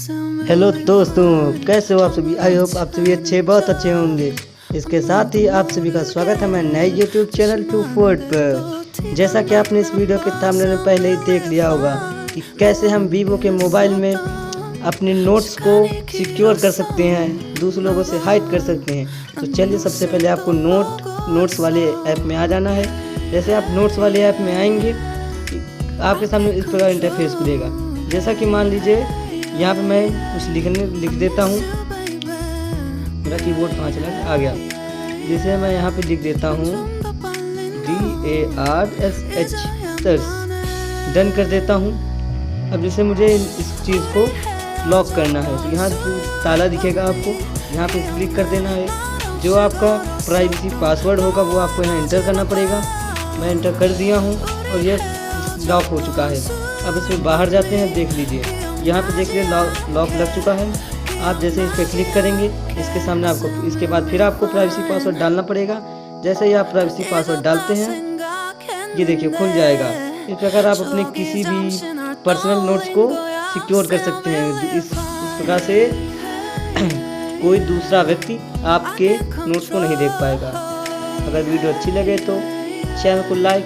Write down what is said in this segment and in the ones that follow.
Hello दोस्तों, कैसे हो आप सभी। आई होप आप सभी बहुत अच्छे होंगे। इसके साथ ही आप सभी का स्वागत है मैं नए यूट्यूब चैनल टू फोर्ट पर। जैसा कि आपने इस वीडियो के थंबनेल में पहले ही देख लिया होगा कि कैसे हम वीवो के मोबाइल में अपने नोट्स को सिक्योर कर सकते हैं, दूसरे लोगों से हाइड कर सकते हैं। तो चलिए, सबसे पहले आपको नोट्स वाले ऐप में आ जाना है। जैसे आप नोट्स वाले ऐप में आएंगे, आपके सामने इस प्रकार इंटरफेस खुलेगा। जैसा कि मान लीजिए यहाँ पे मैं कुछ लिख देता हूँ। मेरा कीबोर्ड कहाँ चला गया, आ गया। जैसे मैं यहाँ पे लिख देता हूँ DARSH सर्च, डन कर देता हूँ। अब जैसे मुझे इस चीज़ को लॉक करना है तो यहाँ ताला दिखेगा आपको, यहाँ पे क्लिक कर देना है। जो आपका प्राइवेसी पासवर्ड होगा वो आपको यहाँ एंटर करना पड़ेगा। मैं एंटर कर दिया हूँ और ये लॉक हो चुका है। अब इसमें बाहर जाते हैं, देख लीजिए यहाँ पे देख लीजिए लॉक लग चुका है। आप जैसे इस पर क्लिक करेंगे, इसके सामने आपको इसके बाद फिर आपको प्राइवेसी पासवर्ड डालना पड़ेगा। जैसे ही आप प्राइवेसी पासवर्ड डालते हैं, ये देखिए खुल जाएगा। इस प्रकार आप अपने किसी भी पर्सनल नोट्स को सिक्योर कर सकते हैं। इस प्रकार से कोई दूसरा व्यक्ति आपके नोट्स को नहीं देख पाएगा। अगर वीडियो अच्छी लगे तो चैनल को लाइक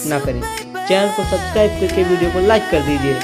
ना करें, चैनल को सब्सक्राइब करके वीडियो को लाइक कर दीजिए।